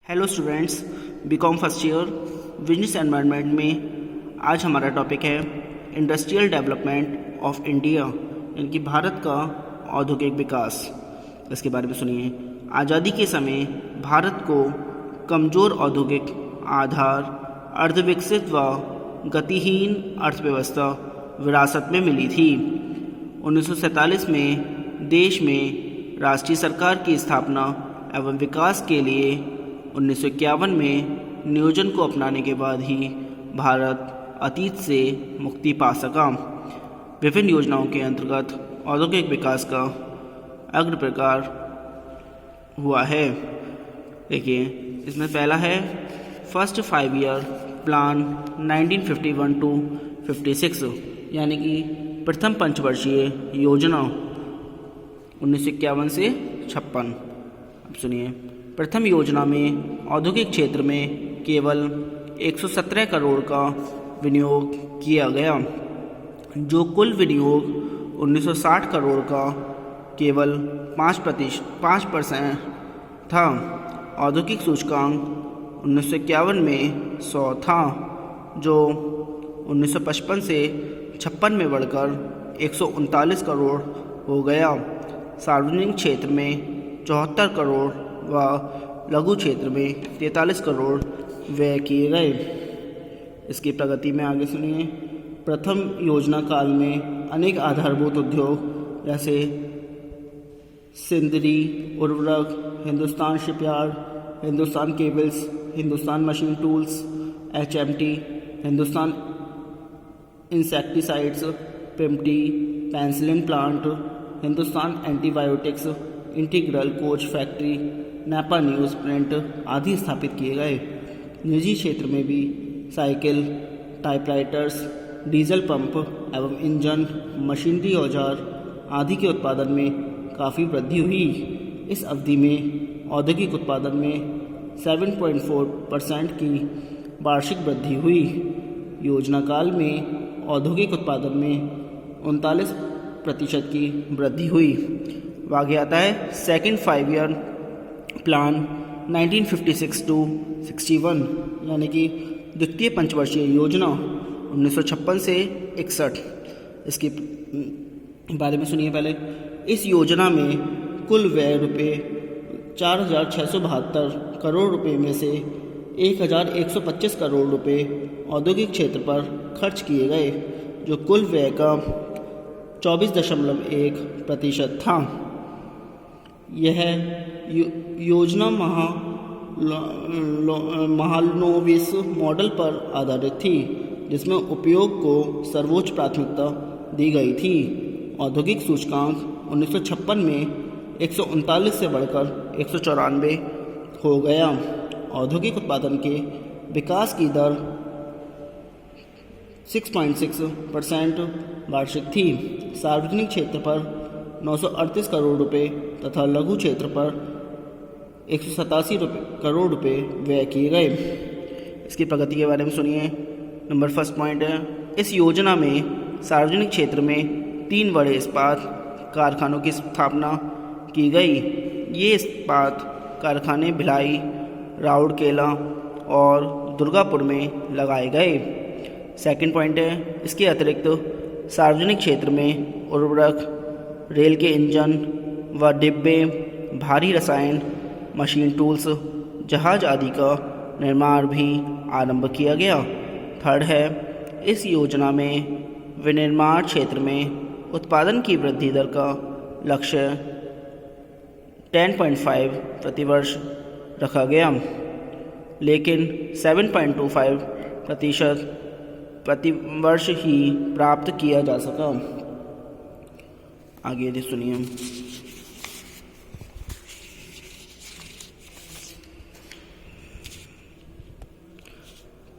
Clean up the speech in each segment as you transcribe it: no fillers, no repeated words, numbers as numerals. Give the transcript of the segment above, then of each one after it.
Hello students, BCom first year business environment में आज हमारा टॉपिक है इंडस्ट्रियल डेवलपमेंट ऑफ इंडिया, यानी कि भारत का औद्योगिक विकास। इसके बारे में सुनिए। आज़ादी के समय भारत को कमज़ोर औद्योगिक आधार, अर्धविकसित व गतिहीन अर्थव्यवस्था विरासत में मिली थी। 1947 में देश में राष्ट्रीय सरकार की स्थापना एवं विकास के लिए 1951 में नियोजन को अपनाने के बाद ही भारत अतीत से मुक्ति पा सका। विभिन्न योजनाओं के अंतर्गत औद्योगिक विकास का अग्र प्रकार हुआ है। देखिए, इसमें पहला है फर्स्ट 5 ईयर प्लान 1951 to 56, यानी कि प्रथम पंचवर्षीय योजना 1951 से 56। अब सुनिए। प्रथम योजना में औद्योगिक क्षेत्र में केवल 117 करोड़ का विनियोग किया गया, जो कुल विनियोग 1960 करोड़ का केवल 5% था। औद्योगिक सूचकांक 1951 में 100 था, जो 1955 से 56 में बढ़कर 139 करोड़ हो गया। सार्वजनिक क्षेत्र में 74 करोड़ व लघु क्षेत्र में 43 करोड़ व्यय किए गए। इसकी प्रगति में आगे सुनिए। प्रथम योजना काल में अनेक आधारभूत उद्योग जैसे सिंदरी उर्वरक, Hindustan shipyard, Hindustan cables, Hindustan machine tools, HMT, Hindustan insecticides, पिम्टी, penicillin plant, Hindustan antibiotics, integral coach factory, Nepa newsprint आदि स्थापित किए गए। निजी क्षेत्र में भी साइकिल, टाइपराइटर्स, डीजल पंप एवं इंजन, मशीनरी औजार आदि के उत्पादन में काफ़ी वृद्धि हुई। इस अवधि में औद्योगिक उत्पादन में 7.4% की वार्षिक वृद्धि हुई। योजना काल में औद्योगिक उत्पादन में 39% की वृद्धि हुई। आगे आता है सेकेंड 5 ईयर प्लान 1956 to 61, यानी कि द्वितीय पंचवर्षीय योजना 1956 से 61। इसके बारे में सुनिए पहले। इस योजना में कुल व्यय रुपये 4,672 करोड़ रुपए में से 1,125 करोड़ रुपए औद्योगिक क्षेत्र पर खर्च किए गए, जो कुल व्यय का 24.1% था। यह योजना महालनोबिस मॉडल पर आधारित थी, जिसमें उपयोग को सर्वोच्च प्राथमिकता दी गई थी। औद्योगिक सूचकांक 1956 में 139 से बढ़कर 194 हो गया। औद्योगिक उत्पादन के विकास की दर 6.6% वार्षिक थी। सार्वजनिक क्षेत्र पर 938 करोड़ रुपए तथा लघु क्षेत्र पर 187 करोड़ रुपए व्यय किए गए। इसकी प्रगति के बारे में सुनिए। नंबर फर्स्ट पॉइंट है, इस योजना में सार्वजनिक क्षेत्र में 3 बड़े इस्पात कारखानों की स्थापना की गई। ये इस्पात कारखाने भिलाई, राउरकेला और दुर्गापुर में लगाए गए। सेकंड पॉइंट है, इसके अतिरिक्त सार्वजनिक क्षेत्र में उर्वरक, रेल के इंजन व डिब्बे, भारी रसायन, मशीन टूल्स, जहाज आदि का निर्माण भी आरंभ किया गया। थर्ड है, इस योजना में विनिर्माण क्षेत्र में उत्पादन की वृद्धि दर का लक्ष्य 10.5 प्रतिवर्ष रखा गया, लेकिन 7.25% प्रतिवर्ष ही प्राप्त किया जा सका। आगे यदि सुनिए।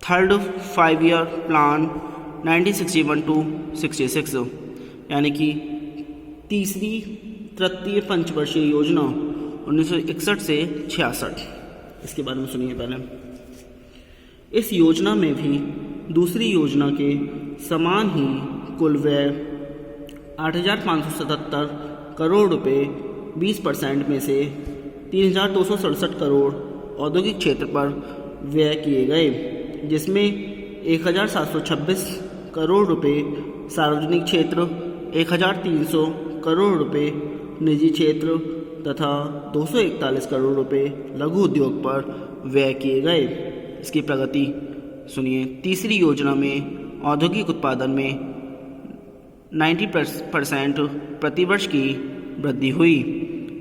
थर्ड 5 ईयर प्लान 1961 to 66, यानी कि तीसरी तृतीय पंचवर्षीय योजना 1961 से 66। इसके बारे में सुनिए पहले। इस योजना में भी दूसरी योजना के समान ही कुल व्यय 8,577 करोड़ रुपए 20% में से 3,267 करोड़ औद्योगिक क्षेत्र पर व्यय किए गए, जिसमें 1726 करोड़ रुपए सार्वजनिक क्षेत्र, 1300 करोड़ रुपए निजी क्षेत्र तथा 241 करोड़ रुपए लघु उद्योग पर व्यय किए गए। इसकी प्रगति सुनिए। तीसरी योजना में औद्योगिक उत्पादन में 90% प्रतिवर्ष की वृद्धि हुई।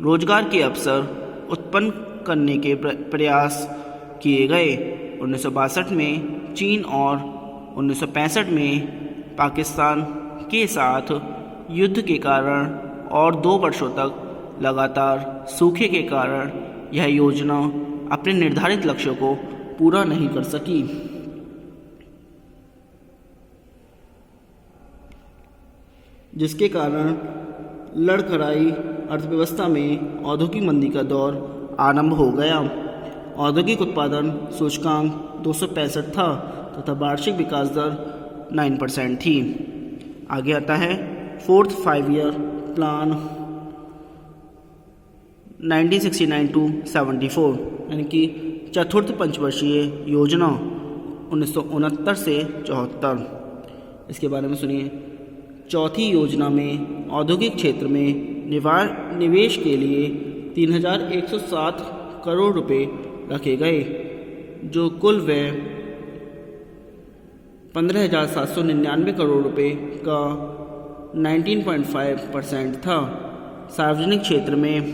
रोजगार के अवसर उत्पन्न करने के प्रयास किए गए। 1962 में चीन और 1965 में पाकिस्तान के साथ युद्ध के कारण और 2 वर्षों तक लगातार सूखे के कारण यह योजना अपने निर्धारित लक्ष्यों को पूरा नहीं कर सकी। जिसके कारण लड़खड़ाई अर्थव्यवस्था में औद्योगिक मंदी का दौर आरंभ हो गया। औद्योगिक उत्पादन सूचकांक 265 था तथा वार्षिक विकास दर 9% थी। आगे आता है 4th 5-year प्लान 1969 to 74, यानी कि चतुर्थ पंचवर्षीय योजना 1969 से 74। इसके बारे में सुनिए। चौथी योजना में औद्योगिक क्षेत्र में निवेश के लिए 3107 करोड़ रुपए रखे गए, जो कुल व्यय 15,799 करोड़ रुपए का 19.5% था। सार्वजनिक क्षेत्र में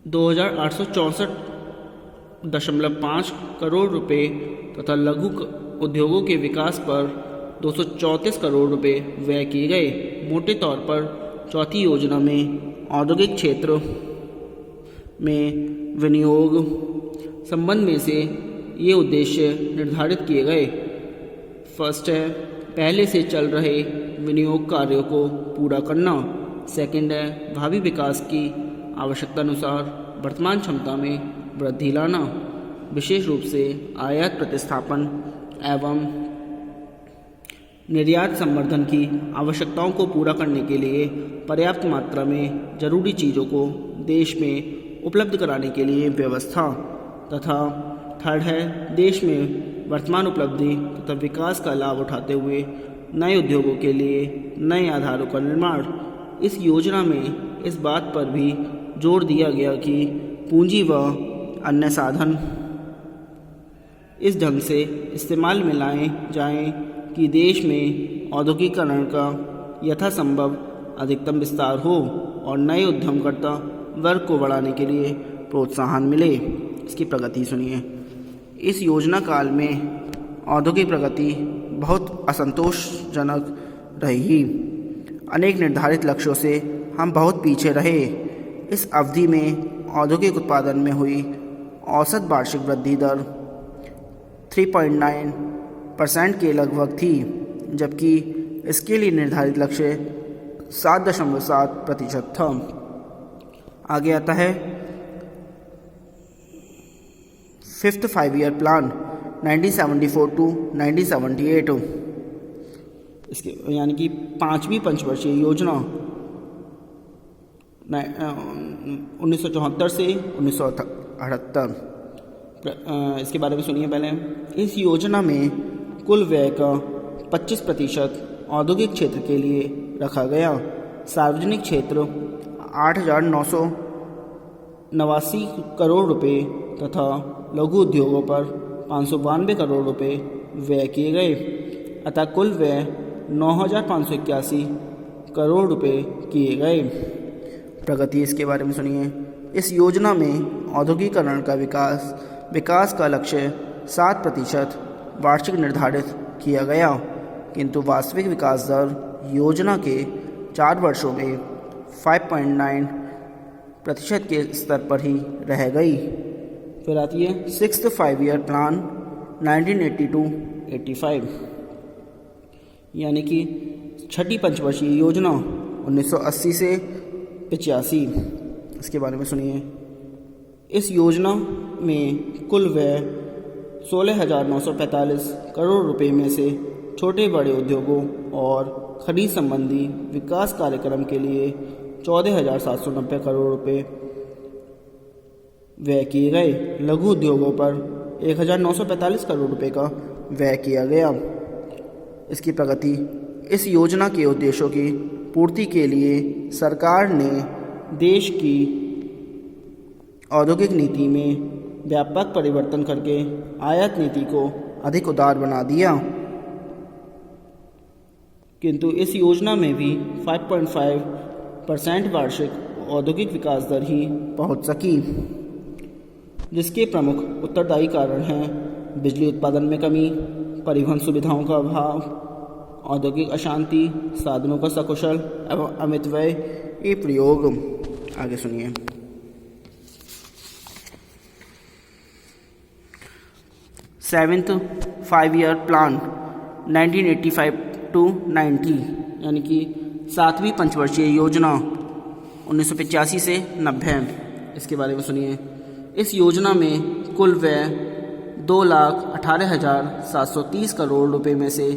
2,864.5 करोड़ रुपए तथा लघु उद्योगों के विकास पर 234 करोड़ रुपए व्यय किए गए। मोटे तौर पर चौथी योजना में औद्योगिक क्षेत्र में विनियोग संबंध में से ये उद्देश्य निर्धारित किए गए। फर्स्ट है पहले से चल रहे विनियोग कार्यों को पूरा करना। सेकंड है भावी विकास की आवश्यकता अनुसार वर्तमान क्षमता में वृद्धि लाना, विशेष रूप से आयात प्रतिस्थापन एवं निर्यात संवर्धन की आवश्यकताओं को पूरा करने के लिए पर्याप्त मात्रा में जरूरी चीज़ों को देश में उपलब्ध कराने के लिए व्यवस्था। तथा थर्ड है देश में वर्तमान उपलब्धि तथा विकास का लाभ उठाते हुए नए उद्योगों के लिए नए आधारों का निर्माण। इस योजना में इस बात पर भी जोर दिया गया कि पूंजी व अन्य साधन इस ढंग से इस्तेमाल में लाए जाएं कि देश में औद्योगिकरण का यथासंभव अधिकतम विस्तार हो और नए उद्यमकर्ता वर्ग को बढ़ाने के लिए प्रोत्साहन मिले। इसकी प्रगति सुनिए। इस योजना काल में औद्योगिक प्रगति बहुत असंतोषजनक रही। अनेक निर्धारित लक्ष्यों से हम बहुत पीछे रहे। इस अवधि में औद्योगिक उत्पादन में हुई औसत वार्षिक वृद्धि दर 3.9% के लगभग थी, जबकि इसके लिए निर्धारित लक्ष्य 7.7% था। आगे आता है 5th 5-year प्लान 1974 to 1978। इसके यानी कि 5वीं पंचवर्षीय योजना 1974 से 1978। इसके बारे में सुनिए पहले। इस योजना में कुल व्यय का 25% औद्योगिक क्षेत्र के लिए रखा गया। सार्वजनिक क्षेत्र 8,989 करोड़ रुपए तथा लघु उद्योगों पर 592 करोड़ रुपए व्यय किए गए, अतः कुल व्यय 9,581 करोड़ रुपए किए गए। प्रगति इसके बारे में सुनिए। इस योजना में औद्योगिकरण का विकास का लक्ष्य 7% वार्षिक निर्धारित किया गया, किंतु वास्तविक विकास दर योजना के 4 वर्षों में 5.9% के स्तर पर ही रह गई। फिर आती है 6th 5-year प्लान 1980-85, यानी कि छठी पंचवर्षीय योजना 1980 से 85। इसके बारे में सुनिए। इस योजना में कुल व्यय 16,945 करोड़ रुपए में से छोटे बड़े उद्योगों और खरीद संबंधी विकास कार्यक्रम के लिए 14,790 करोड़ रुपए व्यय किए गए। लघु उद्योगों पर 1945 करोड़ रुपए का व्यय किया गया। इसकी प्रगति। इस योजना के उद्देश्यों की पूर्ति के लिए सरकार ने देश की औद्योगिक नीति में व्यापक परिवर्तन करके आयात नीति को अधिक उदार बना दिया, किंतु इस योजना में भी 5.5% वार्षिक औद्योगिक विकास दर ही पहुंच सकी, जिसके प्रमुख उत्तरदायी कारण हैं बिजली उत्पादन में कमी, परिवहन सुविधाओं का अभाव, औद्योगिक अशांति, साधनों का सकुशल एवं अमित व्यय ये प्रयोग। आगे सुनिए। 7th 5-year प्लान 1985 to 90 यानी कि 7वीं पंचवर्षीय योजना 1985 से 90। इसके बारे में सुनिए। इस योजना में कुल व्यय 2,18,730 करोड़ रुपए में से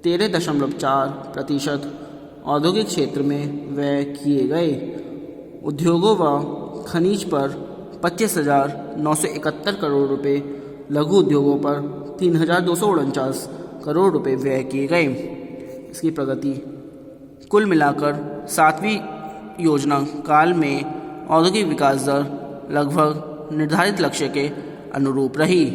13.4% औद्योगिक क्षेत्र में व्यय किए गए। उद्योगों व खनिज पर 25,971 करोड़ रुपए, लघु उद्योगों पर 3,249 करोड़ रुपए व्यय किए गए। इसकी प्रगति। कुल मिलाकर 7वीं योजना काल में औद्योगिक विकास दर लगभग निर्धारित लक्ष्य के अनुरूप रही।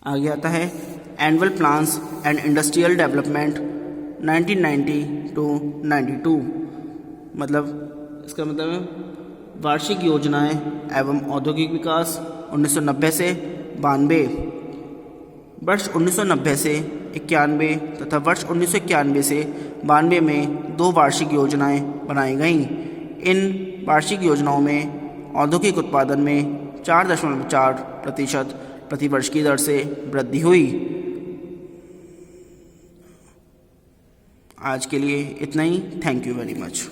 आगे आता है annual plans and industrial development 1990 to 92। मतलब इसका मतलब है वार्षिक योजनाएं एवं औद्योगिक विकास 1990 से 92, वर्ष 1990 से 91 तथा वर्ष 1991 से 92 में 2 वार्षिक योजनाएं बनाई गईं। इन वार्षिक योजनाओं में औद्योगिक उत्पादन में 4.4% प्रतिवर्ष की दर से वृद्धि हुई। आज के लिए इतना ही। Thank you very much.